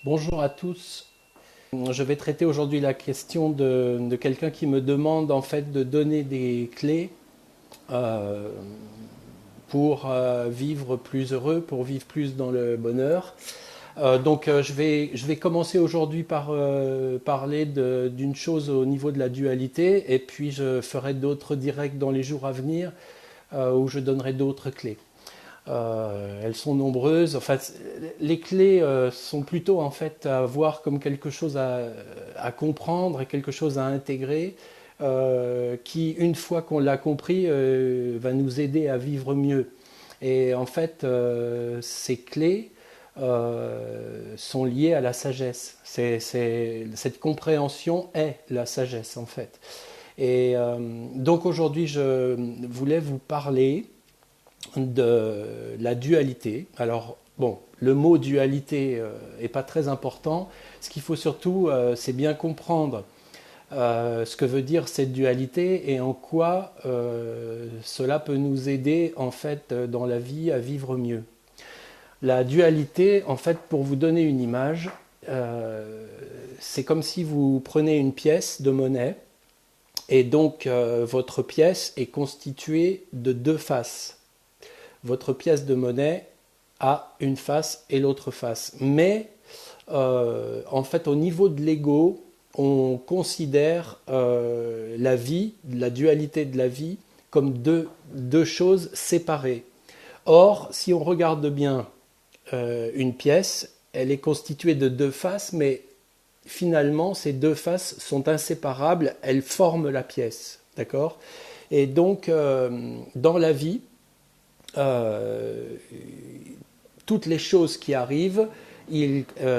Bonjour à tous. Je vais traiter aujourd'hui la question de quelqu'un qui me demande en fait de donner des clés euh, pour vivre plus heureux, pour vivre plus dans le bonheur. Je vais commencer aujourd'hui par parler d'une chose au niveau de la dualité et puis je ferai d'autres directs dans les jours à venir où je donnerai d'autres clés. Elles sont nombreuses. Enfin, les clés sont plutôt en fait à voir comme quelque chose à comprendre et quelque chose à intégrer, qui, une fois qu'on l'a compris, va nous aider à vivre mieux. Et en fait, ces clés sont liées à la sagesse. Cette compréhension est la sagesse en fait. Et donc aujourd'hui, je voulais vous parler de la dualité. Alors, bon, le mot dualité n'est pas très important. Ce qu'il faut surtout, c'est bien comprendre ce que veut dire cette dualité et en quoi cela peut nous aider, en fait, dans la vie à vivre mieux. La dualité, en fait, pour vous donner une image, c'est comme si vous prenez une pièce de monnaie et donc votre pièce est constituée de deux faces. Votre pièce de monnaie a une face et l'autre face. Mais en fait, au niveau de l'ego, on considère la vie, la dualité de la vie, comme deux choses séparées. Or, si on regarde bien une pièce, elle est constituée de deux faces, mais finalement, ces deux faces sont inséparables, elles forment la pièce. D'accord ? Et donc, dans la vie, euh, toutes les choses qui arrivent,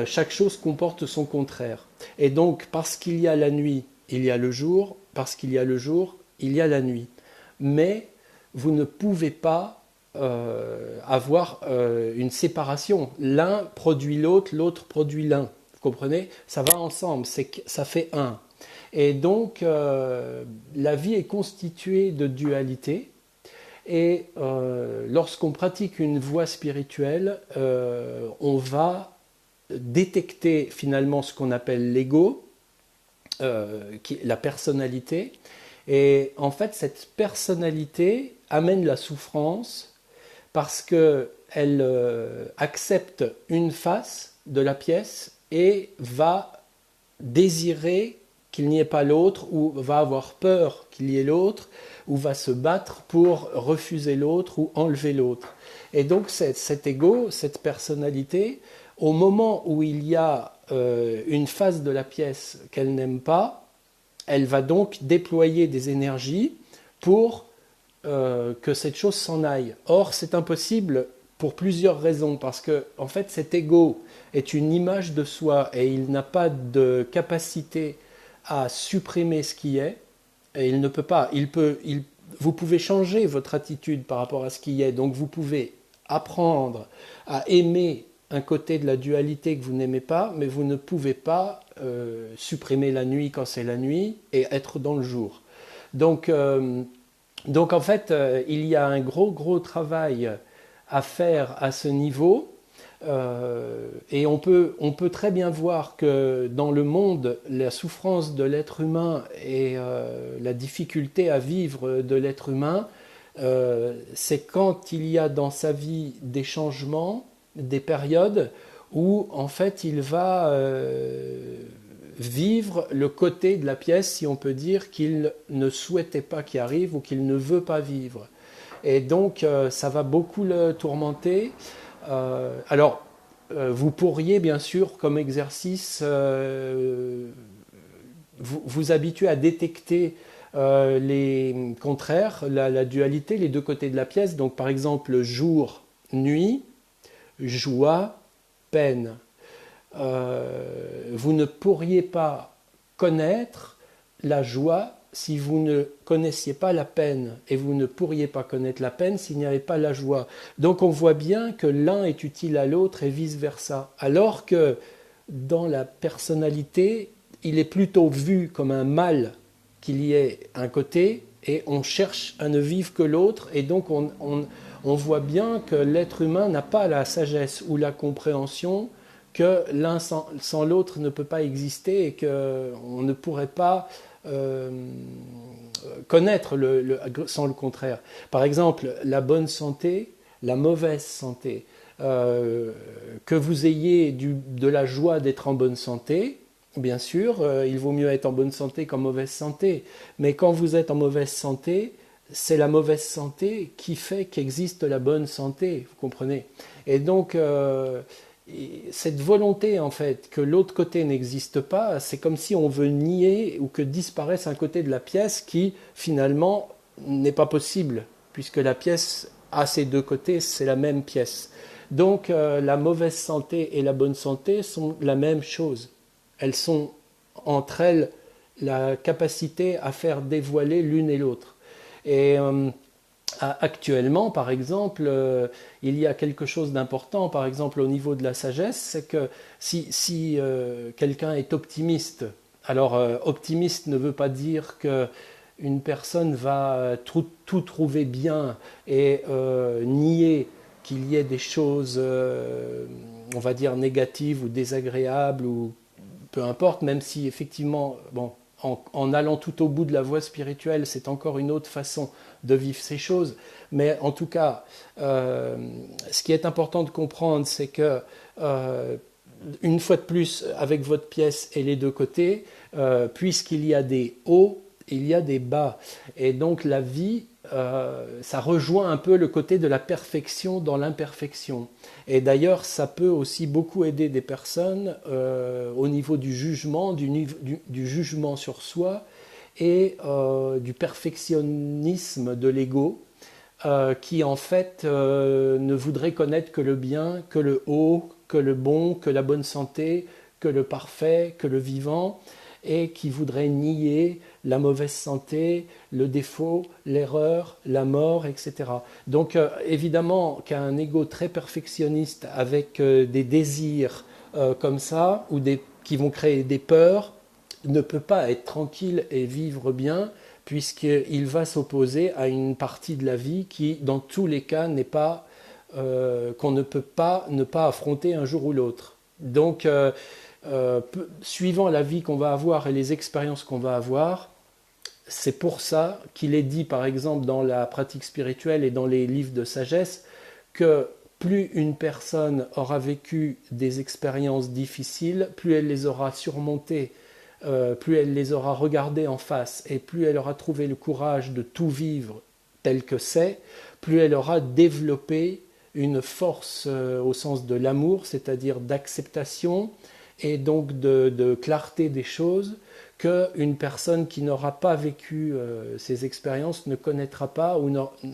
chaque chose comporte son contraire. Et donc, parce qu'il y a la nuit, il y a le jour, parce qu'il y a le jour, il y a la nuit. Mais vous ne pouvez pas avoir une séparation. L'un produit l'autre, l'autre produit l'un. Vous comprenez ? Ça va ensemble, ça fait un. Et donc, la vie est constituée de dualité. Et lorsqu'on pratique une voie spirituelle, on va détecter finalement ce qu'on appelle l'ego, la personnalité. Et en fait, cette personnalité amène la souffrance parce qu'elle accepte une face de la pièce et va désirer qu'il n'y ait pas l'autre, ou va avoir peur qu'il y ait l'autre, ou va se battre pour refuser l'autre ou enlever l'autre. Et donc cet ego, cette personnalité, au moment où il y a une face de la pièce qu'elle n'aime pas, elle va donc déployer des énergies pour que cette chose s'en aille. Or, c'est impossible pour plusieurs raisons, parce que en fait, cet ego est une image de soi et il n'a pas de capacité à supprimer ce qui est, et il ne peut pas. Vous pouvez changer votre attitude par rapport à ce qui est, donc vous pouvez apprendre à aimer un côté de la dualité que vous n'aimez pas, mais vous ne pouvez pas supprimer la nuit quand c'est la nuit et être dans le jour. Donc en fait, il y a un gros travail à faire à ce niveau. Et on peut très bien voir que dans le monde, la souffrance de l'être humain et la difficulté à vivre de l'être humain, c'est quand il y a dans sa vie des changements, des périodes où en fait il va vivre le côté de la pièce, si on peut dire, qu'il ne souhaitait pas qu'il arrive ou qu'il ne veut pas vivre. Et donc ça va beaucoup le tourmenter. Vous pourriez bien sûr, comme exercice, vous habituer à détecter les contraires, la dualité, les deux côtés de la pièce. Donc par exemple, jour, nuit, joie, peine. Vous ne pourriez pas connaître la joie si vous ne connaissiez pas la peine, et vous ne pourriez pas connaître la peine s'il n'y avait pas la joie. Donc on voit bien que l'un est utile à l'autre et vice-versa. Alors que dans la personnalité, il est plutôt vu comme un mal qu'il y ait un côté, et on cherche à ne vivre que l'autre, et donc on voit bien que l'être humain n'a pas la sagesse ou la compréhension que l'un sans l'autre ne peut pas exister et qu'on ne pourrait pas connaître sans le contraire. Par exemple, la bonne santé, la mauvaise santé. Que vous ayez de la joie d'être en bonne santé, bien sûr, il vaut mieux être en bonne santé qu'en mauvaise santé. Mais quand vous êtes en mauvaise santé, c'est la mauvaise santé qui fait qu'existe la bonne santé, vous comprenez? Et donc, cette volonté, en fait, que l'autre côté n'existe pas, c'est comme si on veut nier ou que disparaisse un côté de la pièce qui, finalement, n'est pas possible, puisque la pièce a ses deux côtés, c'est la même pièce. Donc, la mauvaise santé et la bonne santé sont la même chose. Elles sont, entre elles, la capacité à faire dévoiler l'une et l'autre. Et actuellement, par exemple, il y a quelque chose d'important, par exemple au niveau de la sagesse, c'est que si quelqu'un est optimiste, alors optimiste ne veut pas dire que une personne va tout trouver bien et nier qu'il y ait des choses, on va dire, négatives ou désagréables, ou peu importe, même si effectivement, bon, en allant tout au bout de la voie spirituelle, c'est encore une autre façon de vivre ces choses. Mais en tout cas, ce qui est important de comprendre, c'est que, une fois de plus, avec votre pièce et les deux côtés, puisqu'il y a des hauts, il y a des bas. Et donc la vie, ça rejoint un peu le côté de la perfection dans l'imperfection. Et d'ailleurs, ça peut aussi beaucoup aider des personnes au niveau du jugement, du jugement sur soi et du perfectionnisme de l'ego, qui en fait ne voudrait connaître que le bien, que le haut, que le bon, que la bonne santé, que le parfait, que le vivant, et qui voudrait nier la mauvaise santé, le défaut, l'erreur, la mort, etc. Donc évidemment qu'un ego très perfectionniste avec des désirs comme ça, ou qui vont créer des peurs, ne peut pas être tranquille et vivre bien, puisqu'il va s'opposer à une partie de la vie qui, dans tous les cas, n'est pas qu'on ne peut pas ne pas affronter un jour ou l'autre. Donc, suivant la vie qu'on va avoir et les expériences qu'on va avoir, c'est pour ça qu'il est dit, par exemple, dans la pratique spirituelle et dans les livres de sagesse, que plus une personne aura vécu des expériences difficiles, plus elle les aura surmontées, plus elle les aura regardées en face et plus elle aura trouvé le courage de tout vivre tel que c'est, plus elle aura développé une force au sens de l'amour, c'est-à-dire d'acceptation et donc de clarté des choses, qu'une personne qui n'aura pas vécu ces expériences ne connaîtra pas ou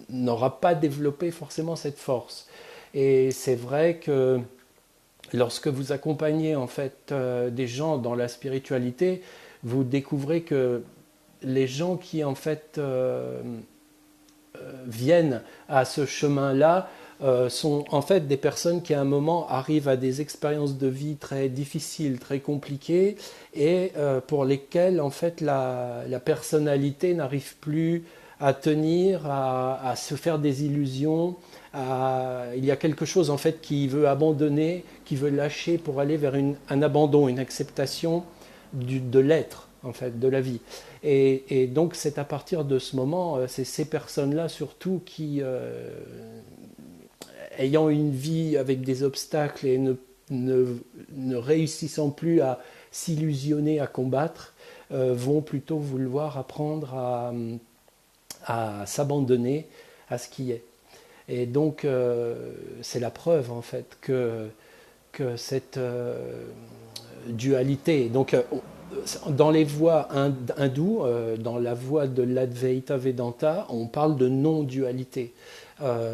n'aura pas développé forcément cette force. Et c'est vrai que lorsque vous accompagnez en fait des gens dans la spiritualité, vous découvrez que les gens qui en fait viennent à ce chemin-là sont en fait des personnes qui à un moment arrivent à des expériences de vie très difficiles, très compliquées et pour lesquelles en fait la personnalité n'arrive plus à tenir, à se faire des illusions. Il y a quelque chose en fait qui veut abandonner, qui veut lâcher pour aller vers un abandon, une acceptation de l'être en fait, de la vie. Et donc c'est à partir de ce moment, c'est ces personnes-là surtout qui ayant une vie avec des obstacles et ne réussissant plus à s'illusionner, à combattre, vont plutôt vouloir apprendre à s'abandonner à ce qui est. Et donc, c'est la preuve, en fait, que cette dualité. Donc, dans les voies hindoues, dans la voie de l'Advaita Vedanta, on parle de non-dualité.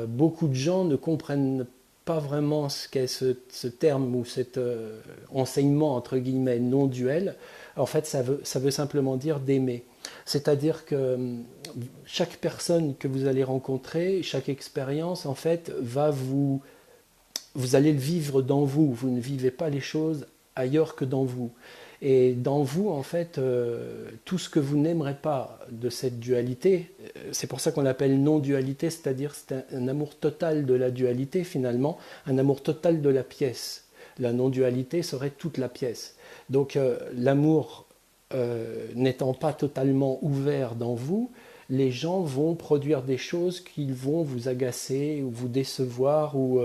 Beaucoup de gens ne comprennent pas vraiment ce qu'est ce terme ou cet enseignement, entre guillemets, non-duel. En fait, ça veut simplement dire d'aimer. C'est-à-dire que chaque personne que vous allez rencontrer, chaque expérience, en fait, vous allez le vivre dans vous. Vous ne vivez pas les choses ailleurs que dans vous. Et dans vous, en fait, tout ce que vous n'aimerez pas de cette dualité, c'est pour ça qu'on l'appelle non-dualité, c'est-à-dire c'est un amour total de la dualité finalement, un amour total de la pièce. La non-dualité serait toute la pièce. Donc l'amour n'étant pas totalement ouvert dans vous, les gens vont produire des choses qui vont vous agacer ou vous décevoir ou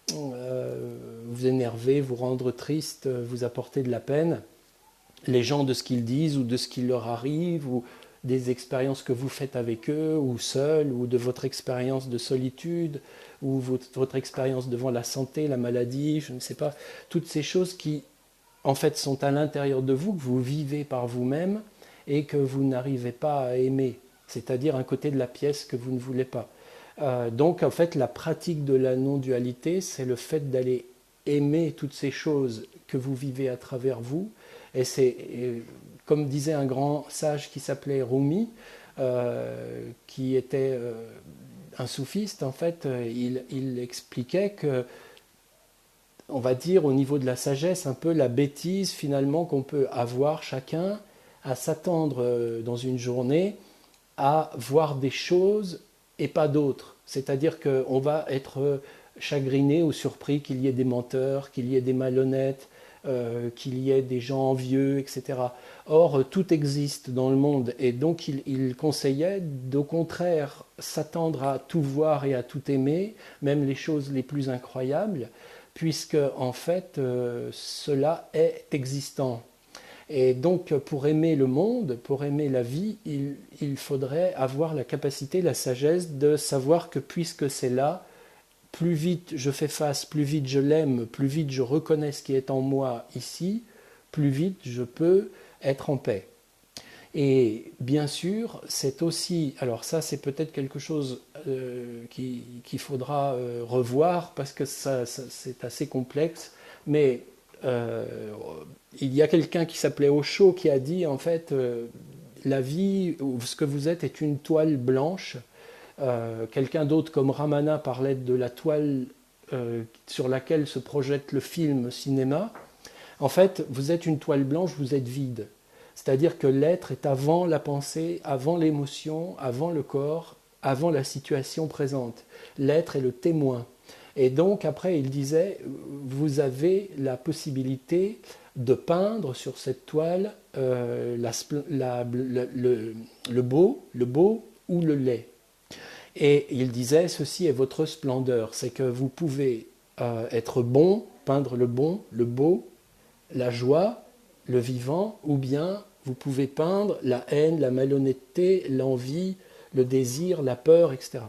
vous énerver, vous rendre triste, vous apporter de la peine. Les gens de ce qu'ils disent ou de ce qui leur arrive ou des expériences que vous faites avec eux ou seuls ou de votre expérience de solitude ou votre expérience devant la santé, la maladie, je ne sais pas, toutes ces choses qui en fait sont à l'intérieur de vous, que vous vivez par vous-même et que vous n'arrivez pas à aimer, c'est-à-dire un côté de la pièce que vous ne voulez pas. Donc en fait la pratique de la non-dualité, c'est le fait d'aller aimer toutes ces choses que vous vivez à travers vous. Et c'est, comme disait un grand sage qui s'appelait Rumi, qui était un soufiste, en fait, il expliquait que, on va dire, au niveau de la sagesse, un peu la bêtise finalement qu'on peut avoir chacun à s'attendre dans une journée à voir des choses et pas d'autres. C'est-à-dire qu'on va être chagriné ou surpris qu'il y ait des menteurs, qu'il y ait des malhonnêtes, qu'il y ait des gens envieux, etc. Or, tout existe dans le monde et donc il conseillait d'au contraire s'attendre à tout voir et à tout aimer, même les choses les plus incroyables, puisque en fait cela est existant. Et donc pour aimer le monde, pour aimer la vie, il faudrait avoir la capacité, la sagesse de savoir que puisque c'est là, plus vite je fais face, plus vite je l'aime, plus vite je reconnais ce qui est en moi ici, plus vite je peux être en paix. Et bien sûr, c'est aussi, alors ça c'est peut-être quelque chose qu'il faudra revoir parce que c'est assez complexe, mais il y a quelqu'un qui s'appelait Osho qui a dit en fait la vie, ou ce que vous êtes est une toile blanche. Quelqu'un d'autre comme Ramana parlait de la toile sur laquelle se projette le film cinéma. En fait, vous êtes une toile blanche, vous êtes vide. C'est-à-dire que l'être est avant la pensée, avant l'émotion, avant le corps, avant la situation présente. L'être est le témoin. Et donc après, il disait, vous avez la possibilité de peindre sur cette toile le beau ou le laid. Et il disait, ceci est votre splendeur, c'est que vous pouvez être bon, peindre le bon, le beau, la joie, le vivant, ou bien vous pouvez peindre la haine, la malhonnêteté, l'envie, le désir, la peur, etc.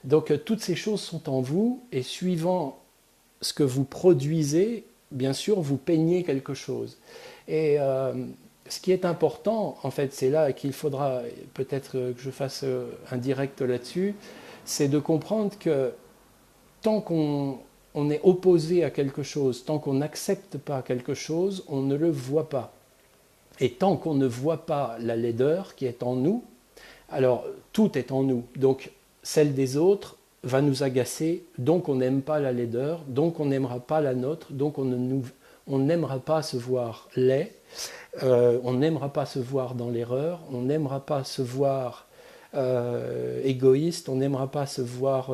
Donc toutes ces choses sont en vous, et suivant ce que vous produisez, bien sûr, vous peignez quelque chose. Et ce qui est important, en fait, c'est là qu'il faudra peut-être que je fasse un direct là-dessus, c'est de comprendre que tant qu'on est opposé à quelque chose, tant qu'on n'accepte pas quelque chose, on ne le voit pas. Et tant qu'on ne voit pas la laideur qui est en nous, alors tout est en nous. Donc celle des autres va nous agacer, donc on n'aime pas la laideur, donc on n'aimera pas la nôtre, donc on n'aimera pas se voir laid. On n'aimera pas se voir dans l'erreur, on n'aimera pas se voir égoïste, on n'aimera pas se voir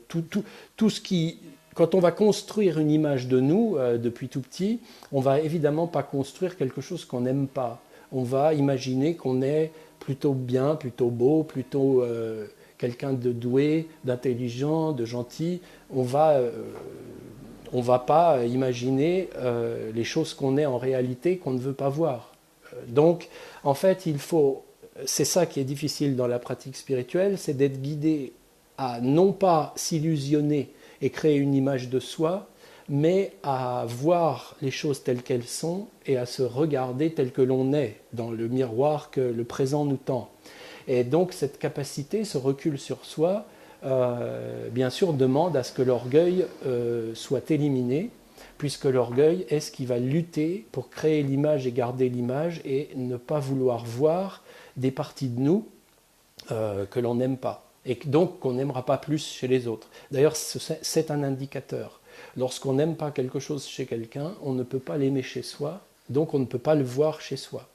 tout ce qui... Quand on va construire une image de nous depuis tout petit, on va évidemment pas construire quelque chose qu'on n'aime pas. On va imaginer qu'on est plutôt bien, plutôt beau, plutôt quelqu'un de doué, d'intelligent, de gentil. On va pas imaginer les choses qu'on est en réalité, qu'on ne veut pas voir. Donc, en fait, c'est ça qui est difficile dans la pratique spirituelle, c'est d'être guidé à non pas s'illusionner et créer une image de soi, mais à voir les choses telles qu'elles sont et à se regarder tel que l'on est dans le miroir que le présent nous tend. Et donc, cette capacité, ce recul sur soi, bien sûr, demande à ce que l'orgueil soit éliminé, puisque l'orgueil est ce qui va lutter pour créer l'image et garder l'image et ne pas vouloir voir des parties de nous que l'on n'aime pas, et donc qu'on n'aimera pas plus chez les autres. D'ailleurs, c'est un indicateur. Lorsqu'on n'aime pas quelque chose chez quelqu'un, on ne peut pas l'aimer chez soi, donc on ne peut pas le voir chez soi.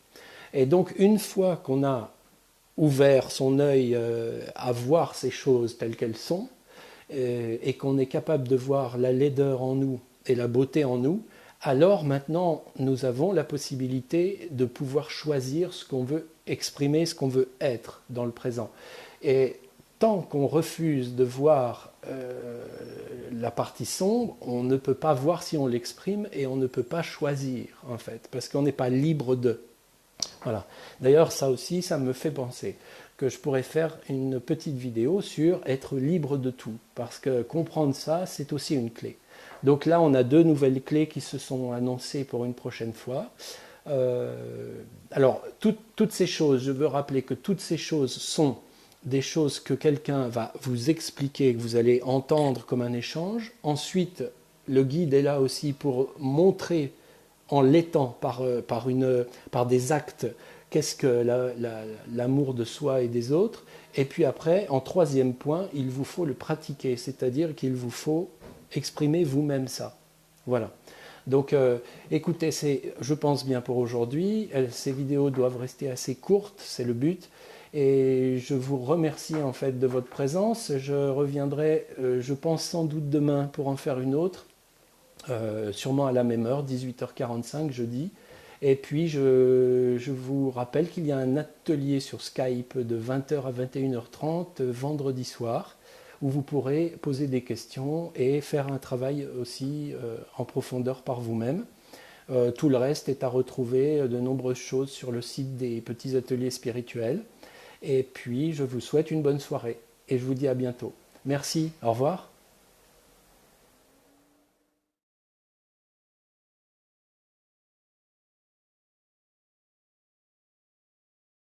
Et donc, une fois qu'on a ouvert son œil à voir ces choses telles qu'elles sont, et qu'on est capable de voir la laideur en nous et la beauté en nous, alors maintenant, nous avons la possibilité de pouvoir choisir ce qu'on veut exprimer, ce qu'on veut être dans le présent. Et tant qu'on refuse de voir la partie sombre, on ne peut pas voir si on l'exprime et on ne peut pas choisir, en fait, parce qu'on n'est pas libre de. Voilà. D'ailleurs, ça aussi, ça me fait penser que je pourrais faire une petite vidéo sur être libre de tout, parce que comprendre ça, c'est aussi une clé. Donc là, on a 2 nouvelles clés qui se sont annoncées pour une prochaine fois. Alors, toutes ces choses, je veux rappeler que toutes ces choses sont des choses que quelqu'un va vous expliquer, que vous allez entendre comme un échange. Ensuite, le guide est là aussi pour montrer en l'étant par des actes qu'est-ce que l'amour de soi et des autres. Et puis après, en 3e point, il vous faut le pratiquer, c'est-à-dire qu'il vous faut exprimer vous-même ça. Voilà. Donc écoutez, c'est, je pense, bien pour aujourd'hui. Ces vidéos doivent rester assez courtes, c'est le but. Et je vous remercie en fait de votre présence. Je reviendrai, je pense, sans doute demain pour en faire une autre, sûrement à la même heure, 18h45 jeudi. Et puis je vous rappelle qu'il y a un atelier sur Skype de 20h à 21h30 vendredi soir, où vous pourrez poser des questions et faire un travail aussi en profondeur par vous-même. Tout le reste est à retrouver, de nombreuses choses sur le site des petits ateliers spirituels. Et puis je vous souhaite une bonne soirée et je vous dis à bientôt. Merci, au revoir.